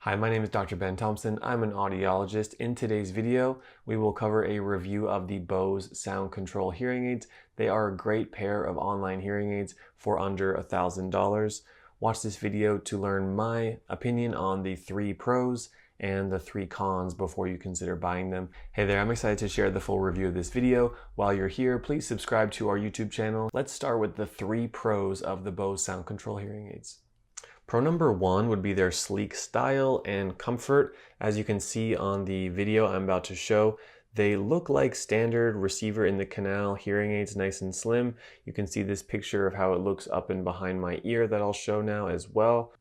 Hi, my name is Dr. Ben Thompson. I'm an audiologist. In today's video, we will cover a review of the Bose Sound Control hearing aids. They are a great pair of online hearing aids for under $1,000. Watch this video to learn my opinion on the 3 pros and the 3 cons before you consider buying them. Hey there, I'm excited to share the full review of this video. While you're here, please subscribe to our YouTube channel. Let's start with the 3 pros of the Bose Sound Control hearing aids. Pro number 1 would be their sleek style and comfort. As you can see on the video I'm about to show, they look like standard receiver in the canal hearing aids, nice and slim. You can see this picture of how it looks up and behind my ear that I'll show now as well.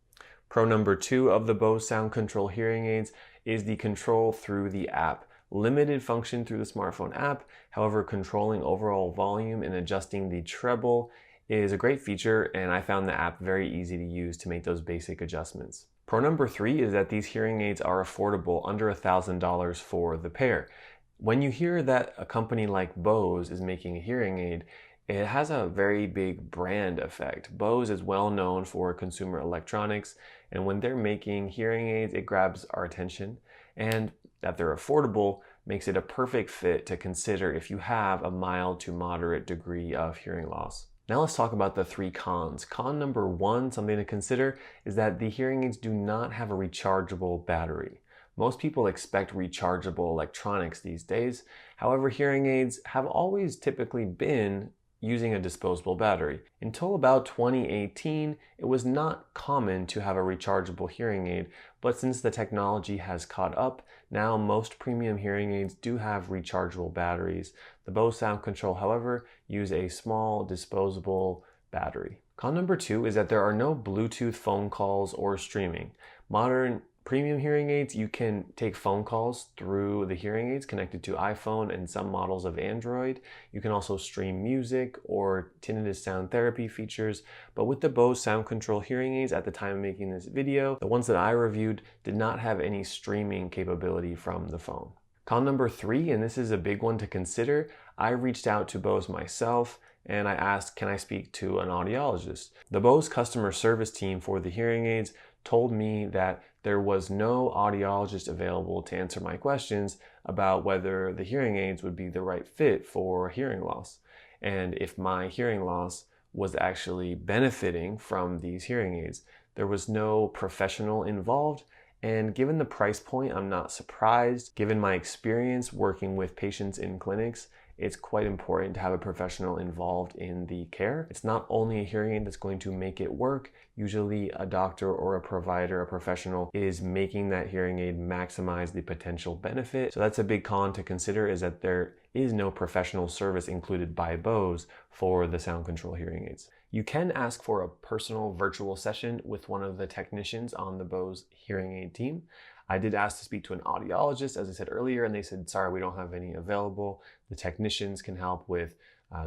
Pro number 2 of the Bose Sound Control hearing aids is the control through the app. Limited function through the smartphone app, however, controlling overall volume and adjusting the treble is a great feature, and I found the app very easy to use to make those basic adjustments. Pro number 3 is that these hearing aids are affordable, under $1,000 for the pair. When you hear that a company like Bose is making a hearing aid, it has a very big brand effect. Bose is well known for consumer electronics, and when they're making hearing aids, it grabs our attention. And that they're affordable makes it a perfect fit to consider if you have a mild to moderate degree of hearing loss. Now let's talk about the 3 cons. Con number 1, something to consider, is that the hearing aids do not have a rechargeable battery. Most people expect rechargeable electronics these days. However, hearing aids have always typically been using a disposable battery. Until about 2018, it was not common to have a rechargeable hearing aid, but since the technology has caught up, now most premium hearing aids do have rechargeable batteries. The Bose Sound Control, however, use a small disposable battery. Con number 2 is that there are no Bluetooth phone calls or streaming. Modern premium hearing aids, you can take phone calls through the hearing aids connected to iPhone and some models of Android. You can also stream music or tinnitus sound therapy features. But with the Bose Sound Control hearing aids at the time of making this video, the ones that I reviewed did not have any streaming capability from the phone. Con number 3, and this is a big one to consider, I reached out to Bose myself and I asked, can I speak to an audiologist? The Bose customer service team for the hearing aids told me that there was no audiologist available to answer my questions about whether the hearing aids would be the right fit for hearing loss, and if my hearing loss was actually benefiting from these hearing aids. There was no professional involved, and given the price point, I'm not surprised. Given my experience working with patients in clinics, it's quite important to have a professional involved in the care. It's not only a hearing aid that's going to make it work. Usually a doctor or a provider, a professional, is making that hearing aid maximize the potential benefit. So that's a big con to consider, is that there is no professional service included by Bose for the sound control hearing aids. You can ask for a personal virtual session with one of the technicians on the Bose hearing aid team. I did ask to speak to an audiologist, as I said earlier, and they said, sorry, we don't have any available. The technicians can help with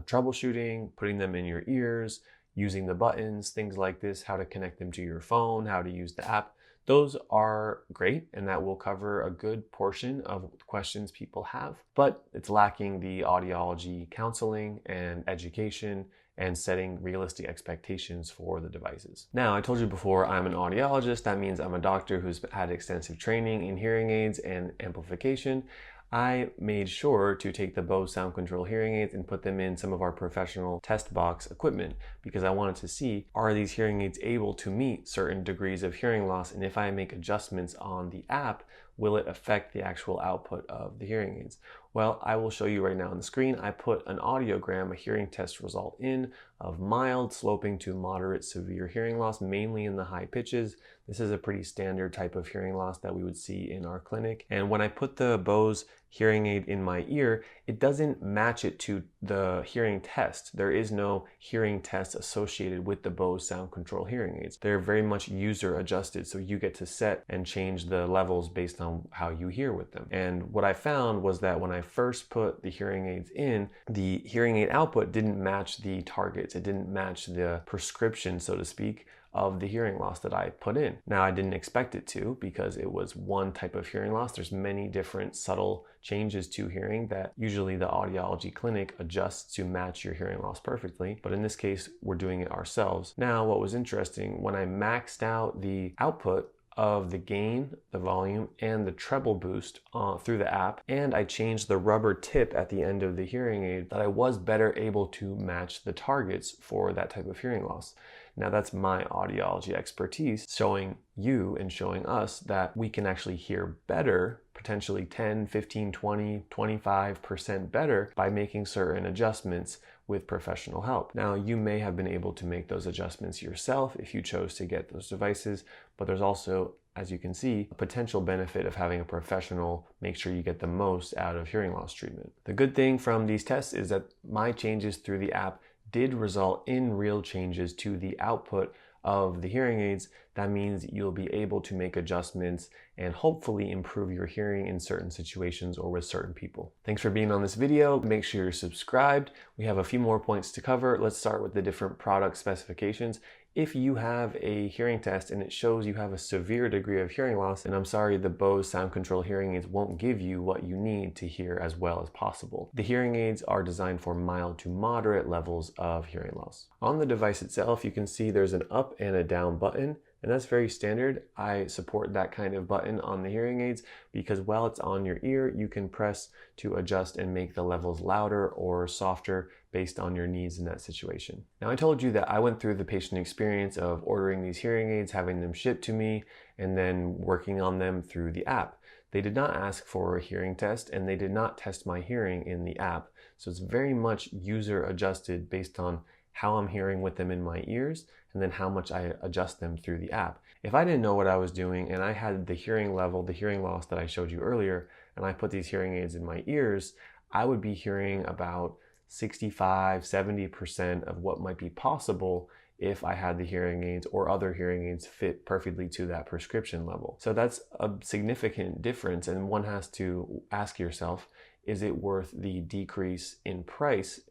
troubleshooting, putting them in your ears, using the buttons, things like this, how to connect them to your phone, how to use the app. Those are great, and that will cover a good portion of questions people have, but it's lacking the audiology counseling and education and setting realistic expectations for the devices. Now, I told you before, I'm an audiologist. That means I'm a doctor who's had extensive training in hearing aids and amplification. I made sure to take the Bose Sound Control hearing aids and put them in some of our professional test box equipment, because I wanted to see, are these hearing aids able to meet certain degrees of hearing loss, and if I make adjustments on the app, will it affect the actual output of the hearing aids? Well, I will show you right now on the screen. I put an audiogram, a hearing test result in, of mild sloping to moderate severe hearing loss, mainly in the high pitches. This is a pretty standard type of hearing loss that we would see in our clinic. And when I put the Bose hearing aid in my ear, it doesn't match it to the hearing test. There is no hearing test associated with the Bose Sound Control hearing aids. They're very much user adjusted, so you get to set and change the levels based on how you hear with them. And what I found was that when I first put the hearing aids in, the hearing aid output didn't match the targets. It didn't match the prescription, so to speak, of the hearing loss that I put in. Now, I didn't expect it to, because it was one type of hearing loss. There's many different subtle changes to hearing that usually the audiology clinic adjusts to match your hearing loss perfectly, but in this case, we're doing it ourselves. Now, what was interesting, when I maxed out the output, of the gain, the volume, and the treble boost through the app, and I changed the rubber tip at the end of the hearing aid, that I was better able to match the targets for that type of hearing loss. Now that's my audiology expertise showing you and showing us that we can actually hear better, potentially 10, 15, 20, 25% better by making certain adjustments with professional help. Now, you may have been able to make those adjustments yourself if you chose to get those devices, but there's also, as you can see, a potential benefit of having a professional make sure you get the most out of hearing loss treatment. The good thing from these tests is that my changes through the app did result in real changes to the output of the hearing aids. That means you'll be able to make adjustments and hopefully improve your hearing in certain situations or with certain people. Thanks for being on this video. Make sure you're subscribed. We have a few more points to cover. Let's start with the different product specifications. If you have a hearing test and it shows you have a severe degree of hearing loss, and I'm sorry, the Bose Sound Control hearing aids won't give you what you need to hear as well as possible. The hearing aids are designed for mild to moderate levels of hearing loss. On the device itself, you can see there's an up and a down button, and that's very standard. I support that kind of button on the hearing aids because while it's on your ear, you can press to adjust and make the levels louder or softer based on your needs in that situation. Now, I told you that I went through the patient experience of ordering these hearing aids, having them shipped to me, and then working on them through the app. They did not ask for a hearing test, and they did not test my hearing in the app. So it's very much user adjusted based on how I'm hearing with them in my ears, and then how much I adjust them through the app. If I didn't know what I was doing and I had the hearing level, the hearing loss that I showed you earlier, and I put these hearing aids in my ears, I would be hearing about 65, 70% of what might be possible if I had the hearing aids or other hearing aids fit perfectly to that prescription level. So that's a significant difference, and one has to ask yourself, is it worth the decrease in price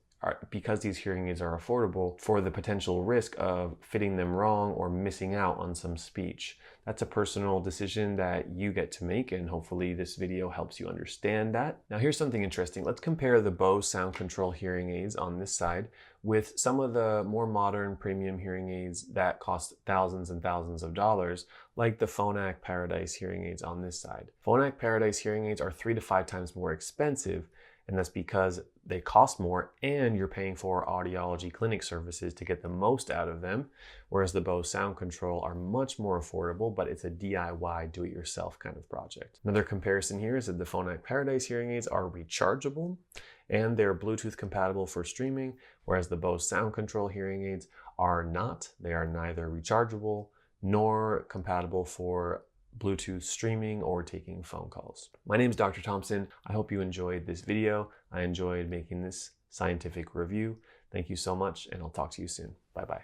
because these hearing aids are affordable for the potential risk of fitting them wrong or missing out on some speech? That's a personal decision that you get to make, and hopefully this video helps you understand that. Now here's something interesting. Let's compare the Bose Sound Control hearing aids on this side with some of the more modern premium hearing aids that cost thousands and thousands of dollars, like the Phonak Paradise hearing aids on this side. Phonak Paradise hearing aids are 3 to 5 times more expensive, and that's because they cost more and you're paying for audiology clinic services to get the most out of them, whereas the Bose Sound Control are much more affordable, but it's a DIY, do-it-yourself kind of project. Another comparison here is that the Phonak Paradise hearing aids are rechargeable and they're Bluetooth compatible for streaming, whereas the Bose Sound Control hearing aids are not. They are neither rechargeable nor compatible for Bluetooth streaming or taking phone calls. My name is Dr. Thompson. I hope you enjoyed this video. I enjoyed making this scientific review. Thank you so much, and I'll talk to you soon. Bye-bye.